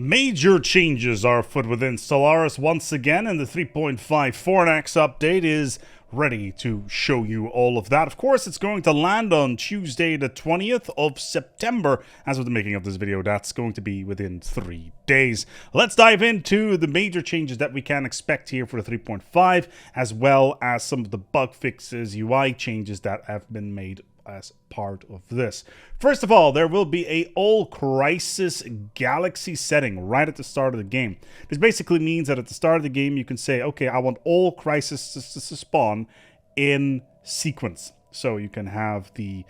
Major changes are afoot within Stellaris once again, and the 3.5 Fornax update is ready to show you all of that. Of course, it's going to land on Tuesday the 20th of September. As of the making of this video, that's going to be within 3 days. Let's dive into the major changes that we can expect here for the 3.5, as well as some of the bug fixes, UI changes that have been made as part of this. First of all, there will be a all crisis galaxy setting right at the start of the game. This basically means that at the start of the game you can say, okay, I want all crises to spawn in sequence. So you can have the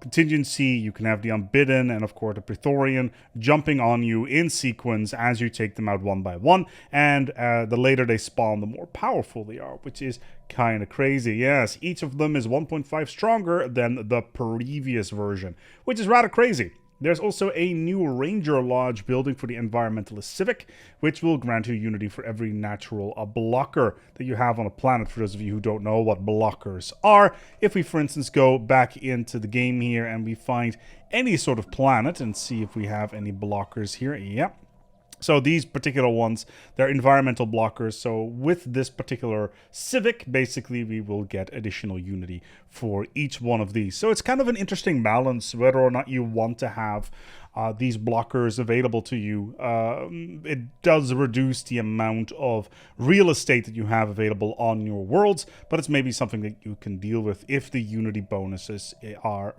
contingency, you can have the unbidden, and of course the Praetorian jumping on you in sequence as you take them out one by one. And the later they spawn, the more powerful they are, which is kind of crazy. Yes, each of them is 1.5 stronger than the previous version, which is rather crazy. There's also a new Ranger Lodge building for the Environmentalist Civic, which will grant you unity for every natural blocker that you have on a planet, for those of you who don't know what blockers are. If we, for instance, go back into the game here and we find any sort of planet and see if we have any blockers here. Yep. So these particular ones, they're environmental blockers. So with this particular Civic, basically we will get additional unity for each one of these. So it's kind of an interesting balance whether or not you want to have these blockers available to you. It does reduce the amount of real estate that you have available on your worlds, but it's maybe something that you can deal with if the unity bonuses are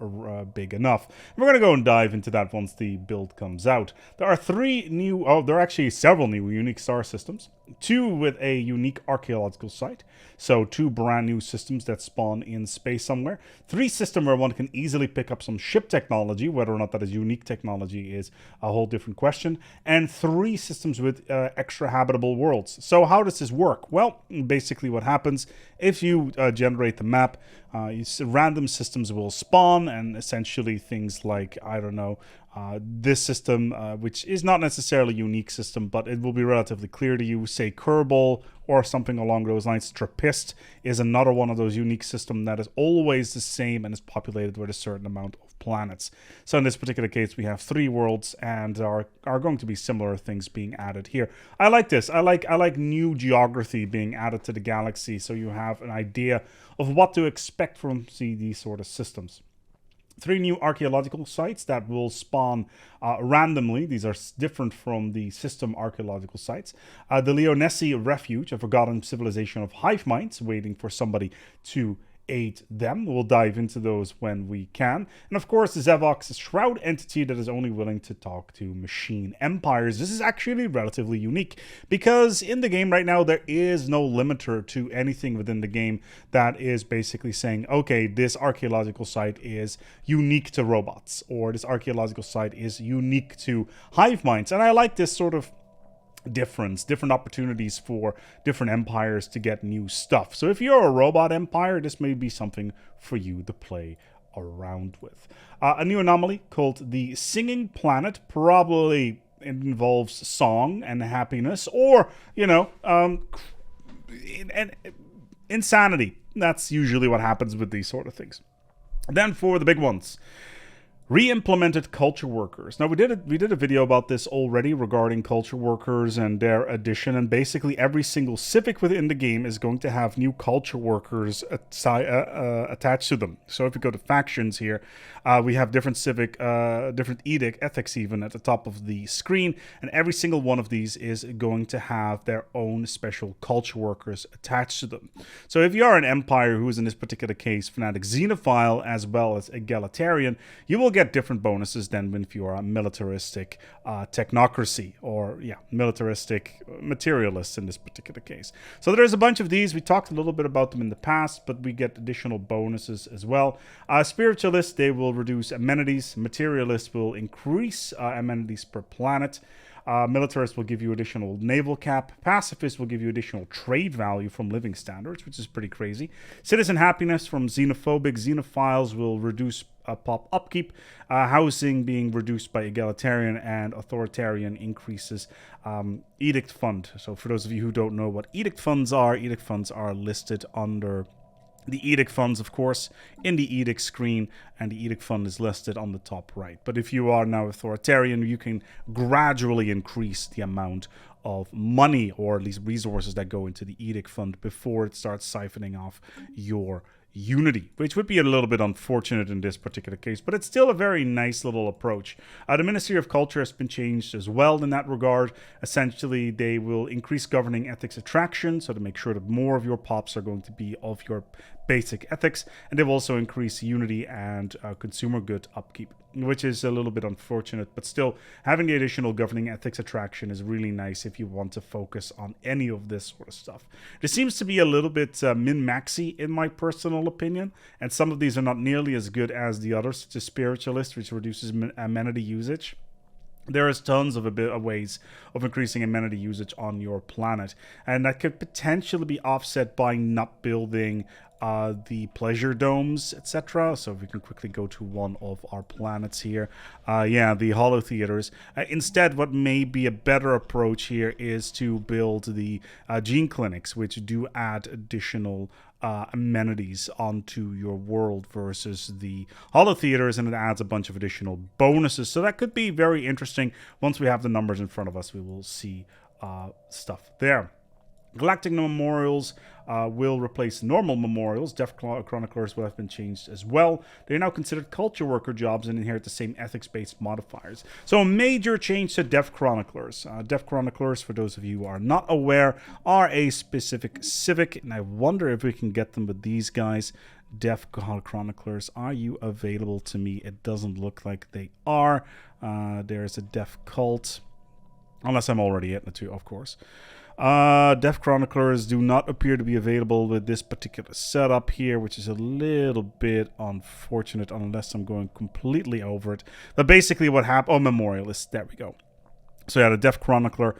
big enough. We're going to go and dive into that once the build comes out. There are there are actually several new unique star systems. 2 with a unique archaeological site, so 2 brand new systems that spawn in space somewhere. 3 systems where one can easily pick up some ship technology, whether or not that is unique technology is a whole different question. And 3 systems with extra habitable worlds. So how does this work? Well, basically what happens if you generate the map, random systems will spawn, and essentially things like, I don't know, this system, which is not necessarily a unique system, but it will be relatively clear to you, say Kerbal or something along those lines. Trappist is another one of those unique systems that is always the same and is populated with a certain amount of planets. So in this particular case, we have 3 worlds, and are going to be similar things being added here. I like this. I like new geography being added to the galaxy, so you have an idea of what to expect from these sort of systems. 3 new archaeological sites that will spawn randomly. These are different from the system archaeological sites. The Leonesi Refuge, a forgotten civilization of hive minds waiting for somebody to aid them. We'll dive into those when we can. And of course, the Zevok's Shroud entity that is only willing to talk to machine empires. This is actually relatively unique because in the game right now, there is no limiter to anything within the game that is basically saying, okay, this archaeological site is unique to robots, or this archaeological site is unique to hive minds. And I like this sort of different opportunities for different empires to get new stuff. So if you're a robot empire, this may be something for you to play around with. A new anomaly called the Singing Planet. Probably involves song and happiness, or, you know, insanity. That's usually what happens with these sort of things. Then for the big ones, re-implemented culture workers. Now we did a video about this already regarding culture workers and their addition, and basically every single civic within the game is going to have new culture workers attached to them. So if you go to factions here, we have different civic, different edict, ethics even at the top of the screen, and every single one of these is going to have their own special culture workers attached to them. So if you are an empire who is in this particular case fanatic xenophile as well as egalitarian, you will get different bonuses than if you are a militaristic technocracy, or militaristic materialist in this particular case. So there's a bunch of these. We talked a little bit about them in the past, but we get additional bonuses as well. Spiritualists, they will reduce amenities. Materialists will increase amenities per planet. Militarists will give you additional naval cap. Pacifists will give you additional trade value from living standards, which is pretty crazy. Citizen happiness from xenophobic xenophiles will reduce pop upkeep. Housing being reduced by egalitarian, and authoritarian increases edict fund. So for those of you who don't know what edict funds are listed under the edict funds, of course, in the edict screen, and the edict fund is listed on the top right. But if you are now authoritarian, you can gradually increase the amount of money, or at least resources, that go into the edict fund before it starts siphoning off your unity, which would be a little bit unfortunate in this particular case, but it's still a very nice little approach. The Ministry of Culture has been changed as well in that regard. Essentially, they will increase governing ethics attraction, so to make sure that more of your pops are going to be of your basic ethics, and they've also increased unity and consumer good upkeep, which is a little bit unfortunate, but still having the additional governing ethics attraction is really nice if you want to focus on any of this sort of stuff. This seems to be a little bit min-maxy in my personal opinion, and some of these are not nearly as good as the others, such as Spiritualist, which reduces amenity usage. There is tons of ways of increasing amenity usage on your planet, and that could potentially be offset by not building the pleasure domes, etc. So if we can quickly go to one of our planets here, the holo theaters. Instead, what may be a better approach here is to build the gene clinics, which do add additional amenities onto your world versus the holo theaters, and it adds a bunch of additional bonuses. So that could be very interesting. Once we have the numbers in front of us, we will see stuff there. Galactic memorials will replace normal memorials. Deaf chroniclers will have been changed as well. They are now considered culture worker jobs and inherit the same ethics-based modifiers. So a major change to deaf chroniclers. Deaf chroniclers, for those of you who are not aware, are a specific civic, and I wonder if we can get them with these guys. Deaf chroniclers, are you available to me? It doesn't look like they are. There's a deaf cult, unless I'm already at the two, of course. Deaf chroniclers do not appear to be available with this particular setup here, which is a little bit unfortunate unless I'm going completely over it. But basically what happened... Oh, memorialist. There we go. So yeah, the deaf chronicler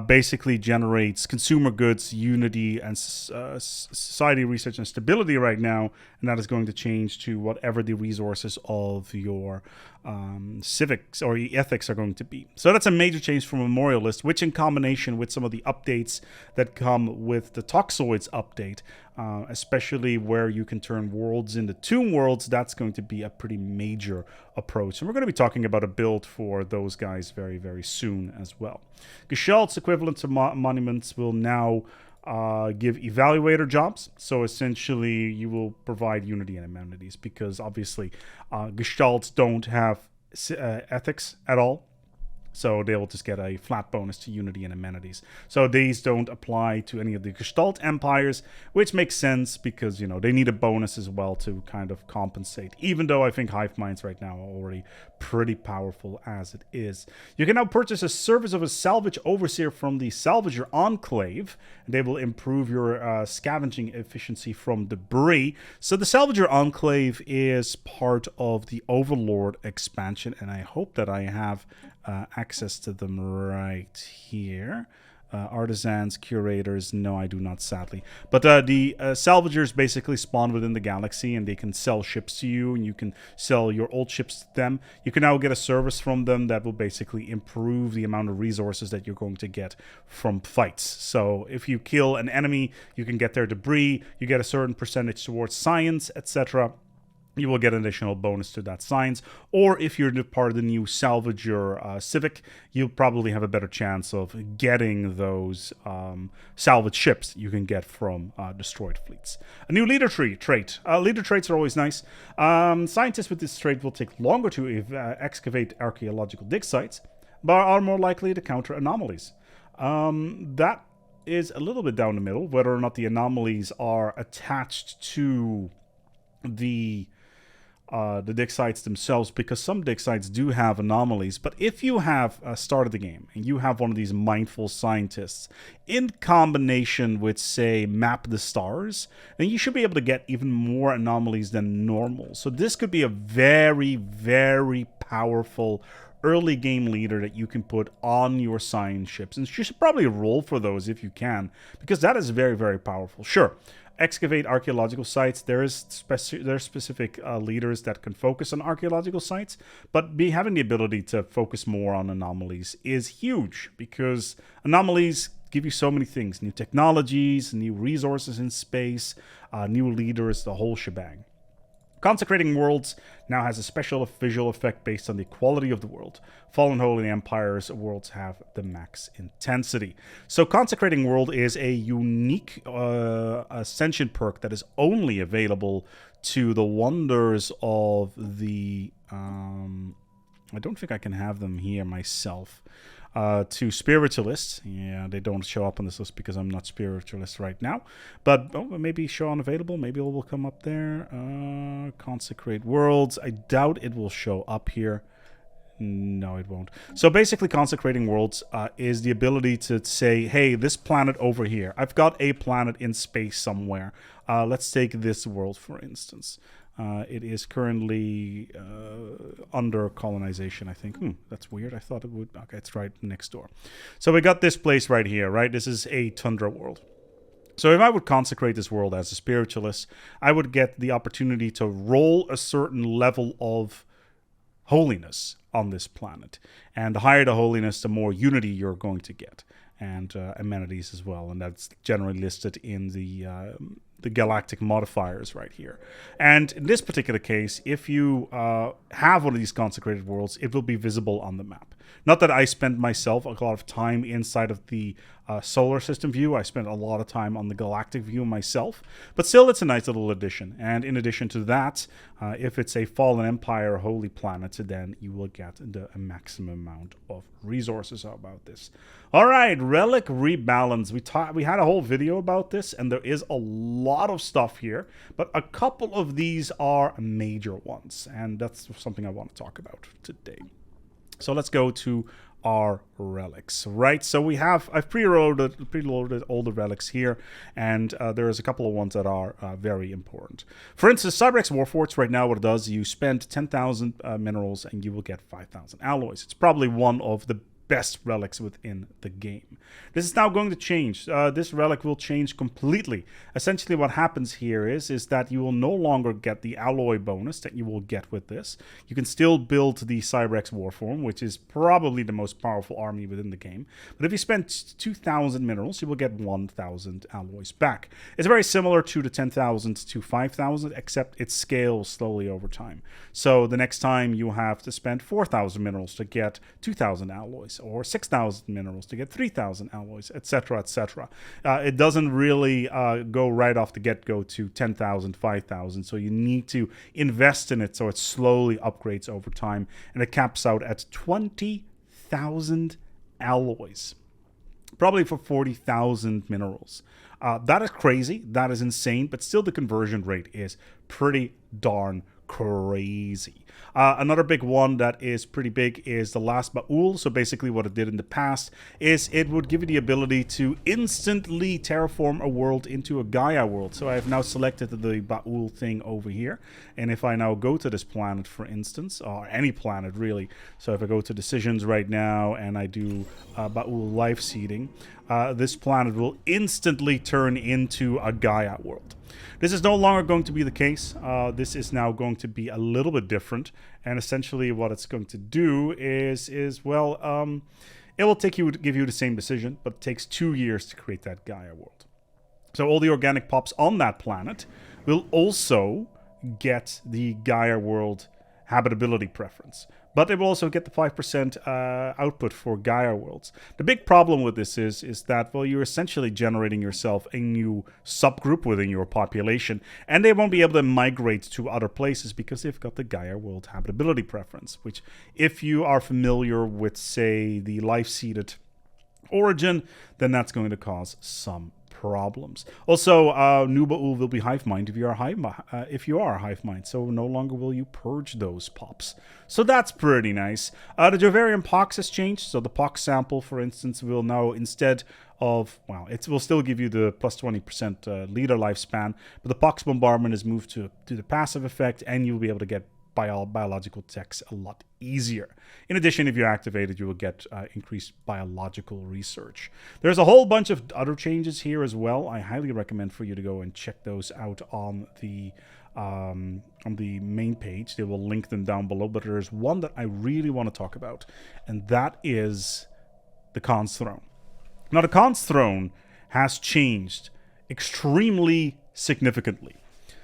basically generates consumer goods, unity, and society research and stability right now, and that is going to change to whatever the resources of your civics or ethics are going to be. So that's a major change from Memorialist, which in combination with some of the updates that come with the Toxoids update, especially where you can turn worlds into tomb worlds, that's going to be a pretty major approach. And we're going to be talking about a build for those guys very, very soon as well. Gestalt's equivalent to monuments will now give evaluator jobs. So essentially you will provide unity and amenities, because obviously Gestalts don't have ethics at all. So they will just get a flat bonus to unity and amenities. So these don't apply to any of the Gestalt empires, which makes sense because, you know, they need a bonus as well to kind of compensate. Even though I think hive minds right now are already pretty powerful as it is. You can now purchase a service of a salvage overseer from the Salvager Enclave. And they will improve your scavenging efficiency from debris. So the Salvager Enclave is part of the Overlord expansion, and I hope that I have access to them right here. Artisans, curators, no, I do not, sadly. But the salvagers basically spawn within the galaxy, and they can sell ships to you, and you can sell your old ships to them. You can now get a service from them that will basically improve the amount of resources that you're going to get from fights. So if you kill an enemy, you can get their debris, you get a certain percentage towards science, etc. You will get an additional bonus to that science. Or if you're part of the new Salvager Civic, you'll probably have a better chance of getting those salvage ships you can get from destroyed fleets. A new leader trait. Leader traits are always nice. Scientists with this trait will take longer to excavate archaeological dig sites, but are more likely to counter anomalies. That is a little bit down the middle, whether or not the anomalies are attached to the dig sites themselves, because some dig sites do have anomalies. But if you have started the game and you have one of these mindful scientists in combination with, say, Map the Stars, then you should be able to get even more anomalies than normal. So this could be a very, very powerful early game leader that you can put on your science ships, and you should probably roll for those if you can, because that is very, very powerful. Sure, excavate archaeological sites. There's specific leaders that can focus on archaeological sites, but having the ability to focus more on anomalies is huge, because anomalies give you so many things: new technologies, new resources in space, new leaders, the whole shebang. Consecrating Worlds now has a special visual effect based on the quality of the world. Fallen Holy Empire's worlds have the max intensity. So Consecrating World is a unique ascension perk that is only available to the wonders of the... I don't think I can have them here myself. To Spiritualists. Yeah, they don't show up on this list because I'm not Spiritualist right now. But maybe show unavailable. Maybe it will come up there. Consecrate Worlds. I doubt it will show up here. No, it won't. So basically, Consecrating Worlds is the ability to say, hey, this planet over here. I've got a planet in space somewhere. Let's take this world, for instance. It is currently under colonization, I think. That's weird. I thought it would... Okay, it's right next door. So we got this place right here, right? This is a tundra world. So if I would consecrate this world as a spiritualist, I would get the opportunity to roll a certain level of holiness on this planet. And the higher the holiness, the more unity you're going to get. And amenities as well. And that's generally listed in the galactic modifiers right here. And in this particular case, if you have one of these consecrated worlds, it will be visible on the map. Not that I spend myself a lot of time inside of the solar system view. I spent a lot of time on the galactic view myself. But still, it's a nice little addition. And in addition to that, if it's a Fallen Empire holy planet, then you will get a maximum amount of resources. How about this? All right, Relic Rebalance. We had a whole video about this, and there is a lot of stuff here. But a couple of these are major ones. And that's something I want to talk about today. So let's go to our relics, right? So I've preloaded all the relics here, and there's a couple of ones that are very important. For instance, Cyberx Warforged right now, what it does, you spend 10,000 minerals and you will get 5,000 alloys. It's probably one of the best relics within the game. This is now going to change. This relic will change completely. Essentially what happens here is that you will no longer get the alloy bonus that you will get with this. You can still build the Cyberx Warform, which is probably the most powerful army within the game. But if you spend 2,000 minerals, you will get 1,000 alloys back. It's very similar to the 10,000 to 5,000, except it scales slowly over time. So the next time you have to spend 4,000 minerals to get 2,000 alloys, or 6,000 minerals to get 3,000 alloys, etc., etc. It doesn't really go right off the get-go to 10,000, 5,000, so you need to invest in it so it slowly upgrades over time, and it caps out at 20,000 alloys, probably for 40,000 minerals. That is crazy, that is insane, but still the conversion rate is pretty darn crazy. Another big one that is pretty big is the last Baul. So basically what it did in the past is it would give you the ability to instantly terraform a world into a Gaia world. So I have now selected the Baul thing over here. And if I now go to this planet, for instance, or any planet really. So if I go to decisions right now and I do Baul life seeding, this planet will instantly turn into a Gaia world. This is no longer going to be the case. This is now going to be a little bit different. And essentially what it's going to do is it will give you the same decision, but it takes 2 years to create that Gaia world. So all the organic pops on that planet will also get the Gaia world habitability preference. But they will also get the 5% output for Gaia worlds. The big problem with this is that, well, you're essentially generating yourself a new subgroup within your population, and they won't be able to migrate to other places because they've got the Gaia world habitability preference, which, if you are familiar with, say, the life-seeded origin, then that's going to cause some problems. Also, New Baul will be hive mind if you are a hive mind, so no longer will you purge those pops. So that's pretty nice. The Jovarian pox has changed, so the pox sample, for instance, will now, instead of, well, it will still give you the plus 20% leader lifespan, but the pox bombardment is moved to the passive effect, and you'll be able to get biological techs a lot easier. In addition, if you activate it, you will get increased biological research. There's a whole bunch of other changes here as well. I highly recommend for you to go and check those out on the main page. They will link them down below, but there's one that I really want to talk about, and that is the Khan's Throne. Now, the cons throne has changed extremely significantly.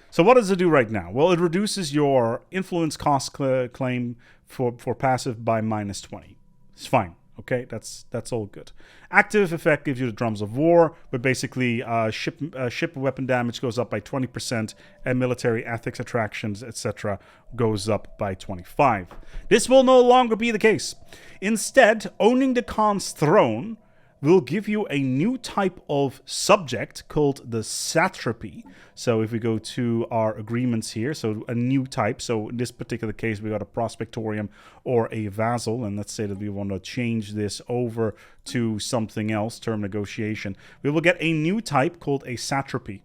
So what does it do right now? Well, it reduces your influence cost claim for passive by -20. It's fine. Okay, that's all good. Active effect gives you the Drums of War, but basically ship weapon damage goes up by 20%, and military ethics attractions, etc., goes up by 25. This will no longer be the case. Instead, owning the Khan's throne will give you a new type of subject called the satrapy. So if we go to our agreements here, so a new type. So in this particular case, we got a prospectorium or a vassal. And let's say that we want to change this over to something else, term negotiation. We will get a new type called a satrapy.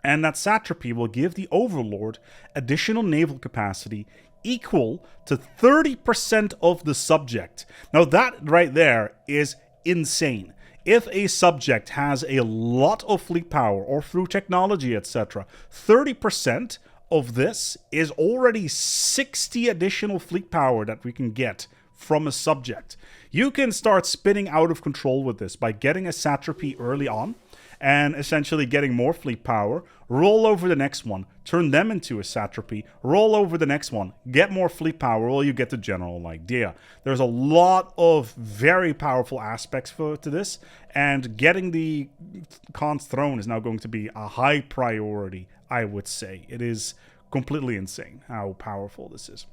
And that satrapy will give the overlord additional naval capacity equal to 30% of the subject. Now that right there is insane. If a subject has a lot of fleet power or through technology, etc., 30% of this is already 60 additional fleet power that we can get from a subject. You can start spinning out of control with this by getting a satrapy early on and essentially getting more fleet power, roll over the next one, turn them into a satrapy, roll over the next one, get more fleet power. Well, you get the general idea. There's a lot of very powerful aspects to this, and getting the Khan's throne is now going to be a high priority, I would say. It is completely insane how powerful this is.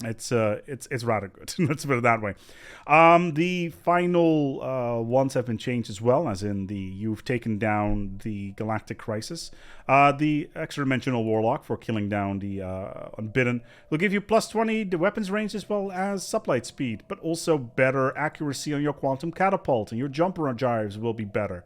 It's rather good. Let's put it that way. The final ones have been changed as well, as in you've taken down the Galactic Crisis. The extra-dimensional Warlock for killing down the Unbidden will give you +20 the weapons range as well as sublight speed, but also better accuracy on your Quantum Catapult, and your jumper gyves will be better,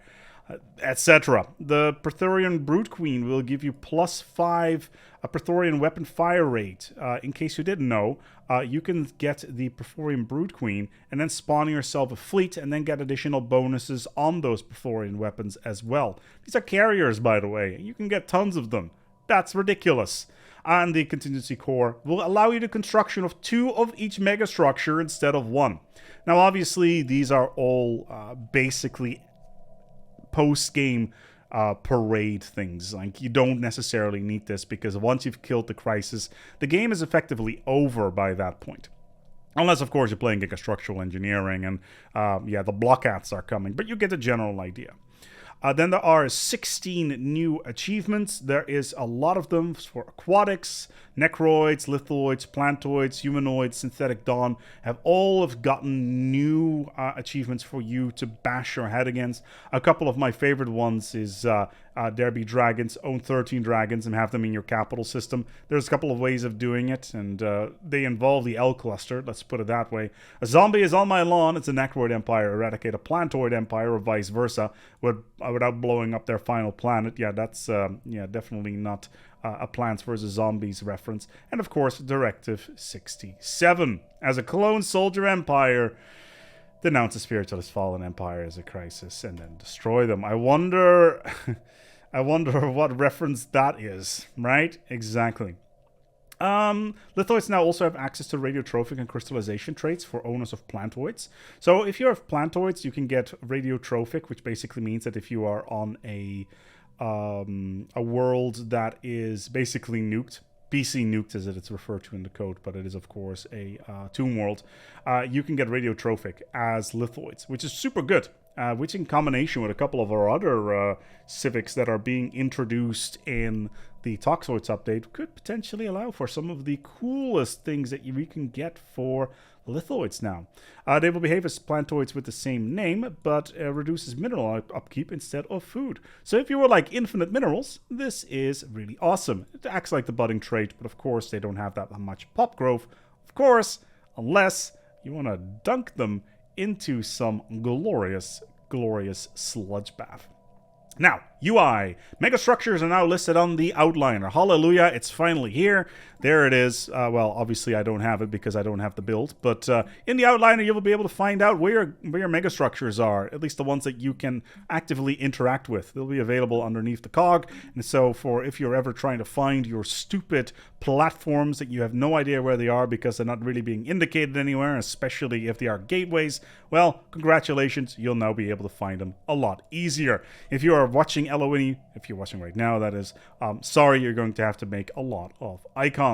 etc. The Praetorian Brood Queen will give you +5 a Praetorian weapon fire rate. In case you didn't know, you can get the Praetorian Brood Queen and then spawn yourself a fleet and then get additional bonuses on those Praetorian weapons as well. These are carriers, by the way. You can get tons of them. That's ridiculous. And the Contingency Core will allow you the construction of 2 of each megastructure instead of 1. Now, obviously, these are all basically post-game parade things. Like, you don't necessarily need this, because once you've killed the crisis, the game is effectively over by that point. Unless, of course, you're playing Gigastructural Engineering and, the blockouts are coming. But you get the general idea. Then there are 16 new achievements. There is a lot of them for aquatics. Necroids, Lithoids, Plantoids, Humanoids, Synthetic Dawn have all gotten new achievements for you to bash your head against. A couple of my favorite ones is there be dragons, own 13 dragons and have them in your capital system. There's a couple of ways of doing it, and they involve the L cluster, let's put it that way. A zombie is on my lawn, it's a Necroid Empire. Eradicate a Plantoid Empire, or vice versa, without blowing up their final planet. Yeah, that's definitely not a Plants vs. Zombies reference. And of course, Directive 67. As a clone soldier empire, denounce a spiritualist fallen empire as a crisis and then destroy them. I wonder what reference that is, right? Exactly. Lithoids now also have access to radiotrophic and crystallization traits for owners of plantoids. So if you have plantoids, you can get radiotrophic, which basically means that if you are on a world that is basically nuked, PC nuked as it's referred to in the code, but it is of course a tomb world, you can get radiotrophic as lithoids, which is super good. Which in combination with a couple of our other civics that are being introduced in the Toxoids update could potentially allow for some of the coolest things that we can get for lithoids now. They will behave as plantoids with the same name, but reduces mineral upkeep instead of food. So if you were like infinite minerals, this is really awesome. It acts like the budding trait, but of course they don't have that much pop growth. Of course, unless you want to dunk them into some glorious sludge bath. Now, UI. Megastructures are now listed on the outliner. Hallelujah, it's finally here. There it is. Well, obviously I don't have it because I don't have the build, but in the outliner you'll be able to find out where your megastructures are, at least the ones that you can actively interact with. They'll be available underneath the cog, and so for if you're ever trying to find your stupid platforms that you have no idea where they are because they're not really being indicated anywhere, especially if they are gateways, well, congratulations, you'll now be able to find them a lot easier. If you are watching LONE, if you're watching right now, that is, sorry, you're going to have to make a lot of icons.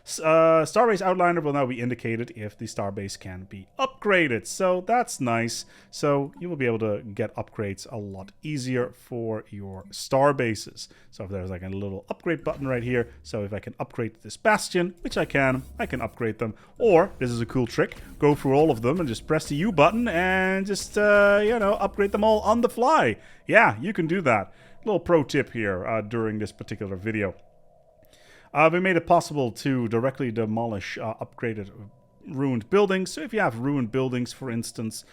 Starbase Outliner will now be indicated if the starbase can be upgraded, so that's nice. So you will be able to get upgrades a lot easier for your starbases. So if there's like a little upgrade button right here, so if I can upgrade this bastion, which I can upgrade them. Or, this is a cool trick, go through all of them and just press the U button and just, you know, upgrade them all on the fly. Yeah, you can do that. Little pro tip here during this particular video. We made it possible to directly demolish upgraded ruined buildings. So if you have ruined buildings, for instance,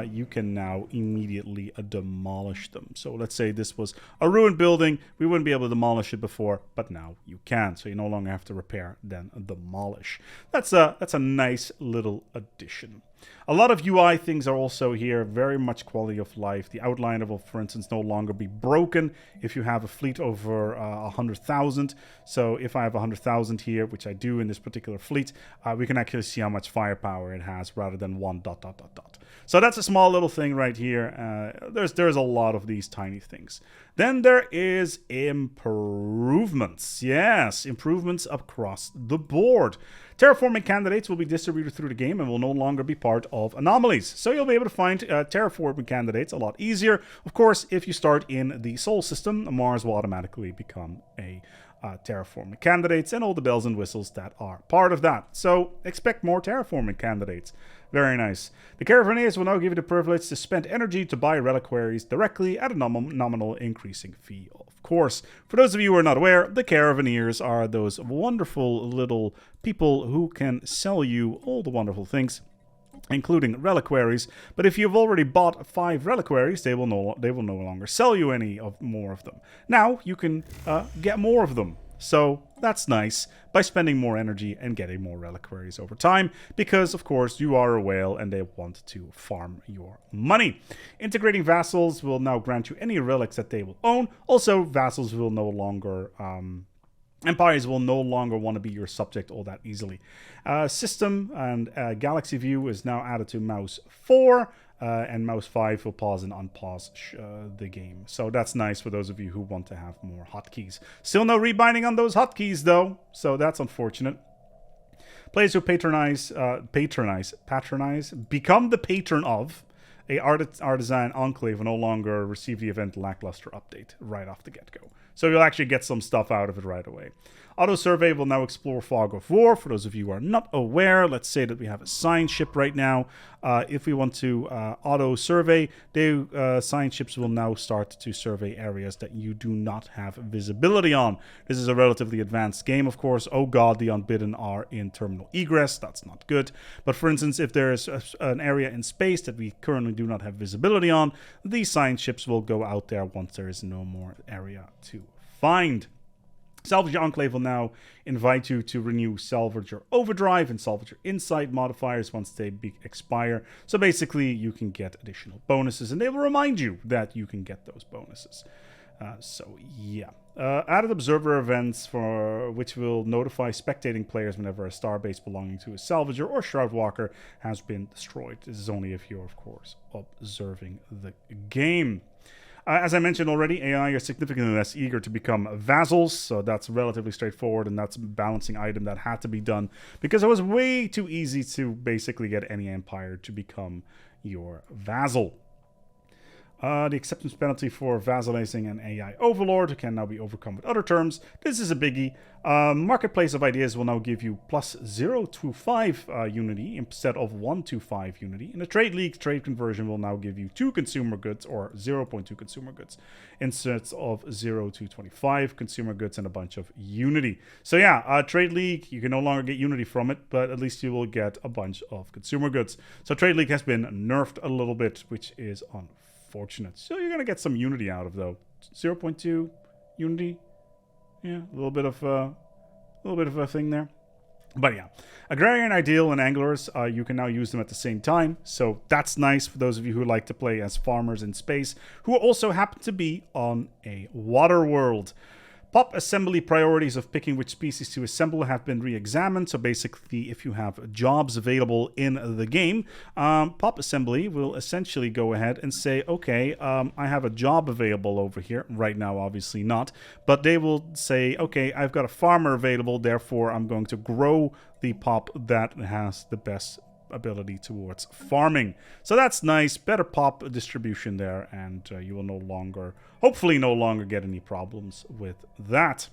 you can now immediately demolish them. So let's say this was a ruined building. We wouldn't be able to demolish it before, but now you can. So you no longer have to repair, then demolish. That's a nice little addition. A lot of UI things are also here, very much quality of life. The outliner will, for instance, no longer be broken if you have a fleet over 100,000. So if I have 100,000 here, which I do in this particular fleet, we can actually see how much firepower it has rather than one ... So that's a small little thing right here. There's a lot of these tiny things. Then there is improvements. Yes, improvements across the board. Terraforming candidates will be distributed through the game and will no longer be part of Anomalies. So you'll be able to find terraforming candidates a lot easier. Of course, if you start in the Sol system, Mars will automatically become a terraforming candidates and all the bells and whistles that are part of that. So expect more terraforming candidates. Very nice. The Caravaneers will now give you the privilege to spend energy to buy reliquaries directly at a nominal increasing fee. Of course, for those of you who are not aware, the Caravaneers are those wonderful little people who can sell you all the wonderful things, including reliquaries. But if you've already bought 5 reliquaries, they will no longer sell you any more of them. Now you can get more of them. So that's nice by spending more energy and getting more reliquaries over time, because of course you are a whale and they want to farm your money. Integrating vassals will now grant you any relics that they will own. Also, vassals will no longer empires will no longer want to be your subject all that easily. System and galaxy view is now added to mouse 4. And mouse 5 will pause and unpause the game. So that's nice for those of you who want to have more hotkeys. Still no rebinding on those hotkeys though, so that's unfortunate. Players who patronize, become the patron of a artisan enclave will no longer receive the event lackluster update right off the get-go. So you'll actually get some stuff out of it right away. Auto survey will now explore Fog of War. For those of you who are not aware, let's say that we have a science ship right now. If we want to auto survey, science ships will now start to survey areas that you do not have visibility on. This is a relatively advanced game, of course. Oh god, the Unbidden are in terminal egress. That's not good. But for instance, if there is an area in space that we currently do not have visibility on, these science ships will go out there once there is no more area to find. Salvage Enclave will now invite you to renew Salvager Overdrive and Salvager Insight modifiers once they expire. So basically, you can get additional bonuses, and they will remind you that you can get those bonuses. So yeah. Added observer events for which will notify spectating players whenever a starbase belonging to a salvager or shroudwalker has been destroyed. This is only if you're, of course, observing the game. As I mentioned already, AI are significantly less eager to become vassals, so that's relatively straightforward, and that's a balancing item that had to be done because it was way too easy to basically get any empire to become your vassal. The acceptance penalty for vassalizing an AI overlord can now be overcome with other terms. This is a biggie. Marketplace of Ideas will now give you plus 0 to 5 unity instead of 1 to 5 unity. In the Trade League, trade conversion will now give you 2 consumer goods or 0.2 consumer goods instead of 0 to 25 consumer goods and a bunch of unity. So yeah, Trade League, you can no longer get unity from it, but at least you will get a bunch of consumer goods. So Trade League has been nerfed a little bit, which is unfortunate. So you're going to get some unity out of though. 0.2 Unity. Yeah, a little bit of a thing there. But yeah, Agrarian, Ideal, and Anglers, you can now use them at the same time. So that's nice for those of you who like to play as farmers in space, who also happen to be on a water world. Pop assembly priorities of picking which species to assemble have been re-examined. So basically, if you have jobs available in the game, Pop assembly will essentially go ahead and say, okay, I have a job available over here. Right now, obviously not. But they will say, okay, I've got a farmer available. Therefore, I'm going to grow the pop that has the best ability towards farming. So that's nice. Better pop distribution there, and you will no longer, hopefully no longer, get any problems with that.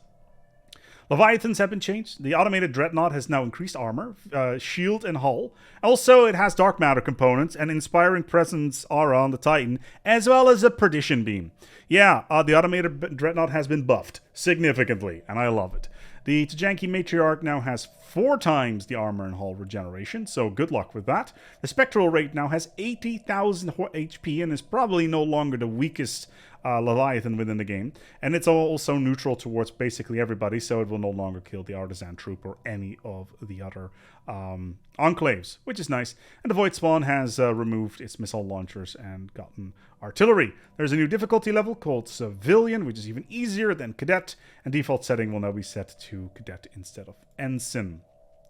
Leviathans have been changed. The automated dreadnought has now increased armor, shield, and hull. Also, it has dark matter components and inspiring presence aura on the Titan, as well as a perdition beam. Yeah, the automated dreadnought has been buffed significantly, and I love it. The Tajanki Matriarch now has 4 times the armor and hull regeneration, so good luck with that. The Spectral Rate now has 80,000 HP and is probably no longer the weakest Leviathan within the game. And it's also neutral towards basically everybody, so it will no longer kill the Artisan Troop or any of the other enclaves, which is nice. And the Void Spawn has removed its missile launchers and gotten artillery. There's a new difficulty level called Civilian, which is even easier than Cadet, and default setting will now be set to Cadet instead of Ensign.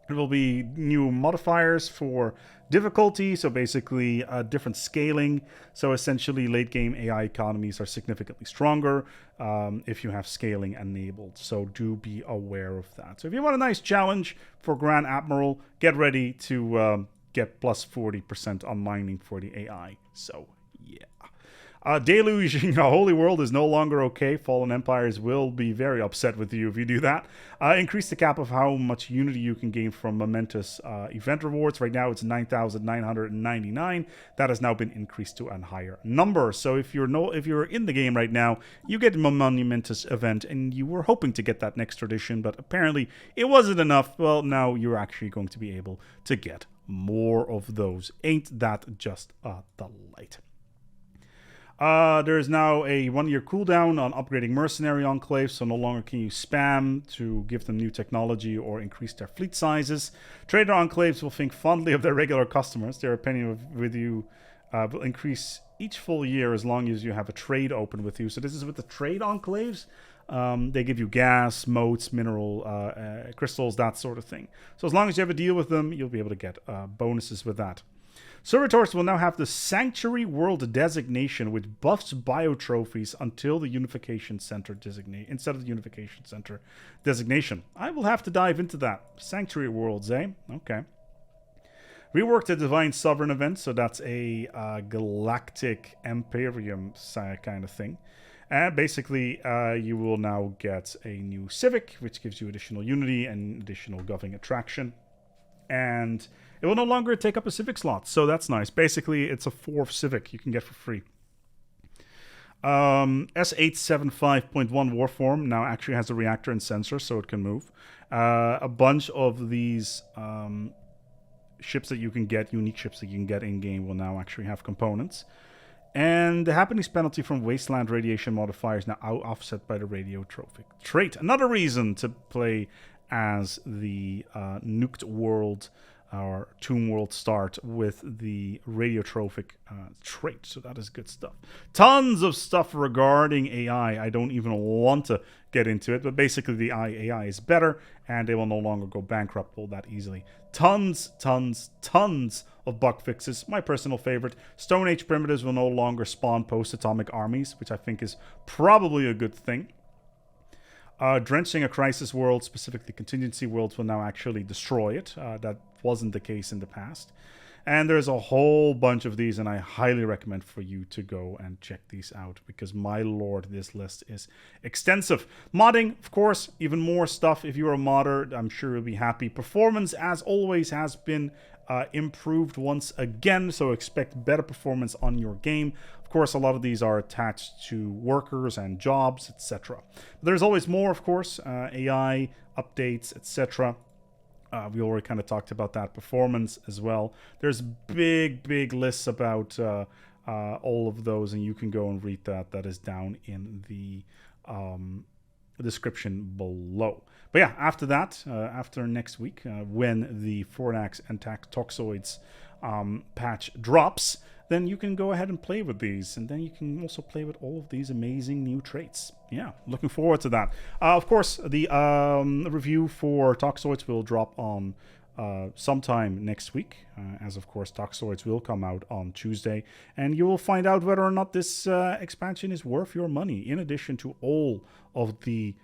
There will be new modifiers for difficulty, so basically different scaling. So essentially late game AI economies are significantly stronger if you have scaling enabled. So do be aware of that. So if you want a nice challenge for Grand Admiral, get ready to get plus 40% on mining for the AI. So yeah. Deluging a holy world is no longer okay. Fallen Empires will be very upset with you if you do that. Increase the cap of how much unity you can gain from momentous event rewards. Right now it's 9,999. That has now been increased to a higher number. So if you're in the game right now, you get a momentous event, and you were hoping to get that next tradition, but apparently it wasn't enough. Well, now you're actually going to be able to get more of those. Ain't that just a delight? There is now a 1-year cooldown on upgrading mercenary enclaves, so no longer can you spam to give them new technology or increase their fleet sizes. Trader enclaves will think fondly of their regular customers. Their opinion with you will increase each full year as long as you have a trade open with you. So this is with the trade enclaves. They give you gas, motes, mineral, crystals, that sort of thing. So as long as you have a deal with them, you'll be able to get bonuses with that. Servitors will now have the Sanctuary World designation, which buffs biotrophies until the Unification Center instead of the Unification Center designation. I will have to dive into that. Sanctuary Worlds, eh? Okay. Reworked the Divine Sovereign event, so that's a Galactic Imperium kind of thing. And basically, you will now get a new Civic, which gives you additional unity and additional goving attraction. And it will no longer take up a Civic slot, so that's nice. Basically, it's a 4th Civic you can get for free. S875.1 Warform now actually has a reactor and sensor, so it can move. A bunch of these ships that you can get, unique ships that you can get in-game, will now actually have components. And the happenings penalty from wasteland radiation modifiers now offset by the radiotrophic trait. Another reason to play as the nuked world or tomb world start with the radiotrophic trait. So that is good stuff. Tons of stuff regarding AI. I don't even want to get into it, but basically the AI is better and they will no longer go bankrupt all that easily. Tons of bug fixes. My personal favorite, Stone Age primitives will no longer spawn post-atomic armies, which I think is probably a good thing. Drenching a crisis world, specifically contingency worlds, will now actually destroy it. That wasn't the case in the past. And there's a whole bunch of these, and I highly recommend for you to go and check these out, because my lord, this list is extensive. Modding, of course, even more stuff. If you're a modder, I'm sure you'll be happy. Performance, as always, has been improved once again, so expect better performance on your game. Of course, a lot of these are attached to workers and jobs, etc. There's always more, of course, AI updates, etc. We already kind of talked about that. Performance as well. There's big lists about all of those, and you can go and read that. That is down in the description below. But yeah, after that, after next week, when the Fornax and Toxoids patch drops, then you can go ahead and play with these, and then you can also play with all of these amazing new traits. Yeah, looking forward to that. Of course, the review for Toxoids will drop on sometime next week, as of course Toxoids will come out on Tuesday, and you will find out whether or not this expansion is worth your money, in addition to all of the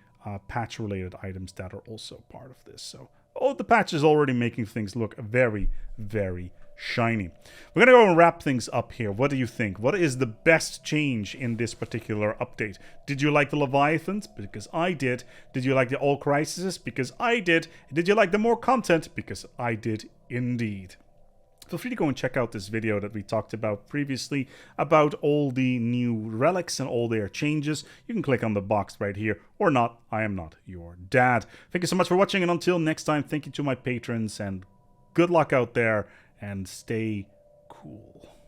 patch-related items that are also part of this. So, the patch is already making things look very, very shiny. We're gonna go and wrap things up here. What do you think? What is the best change in this particular update? Did you like the Leviathans? Because I did. Did you like the All Crises? Because I did. Did you like the more content? Because I did indeed. Feel free to go and check out this video that we talked about previously about all the new relics and all their changes. You can click on the box right here, or not. I am not your dad. Thank you so much for watching, and until next time, thank you to my patrons, and good luck out there, and stay cool.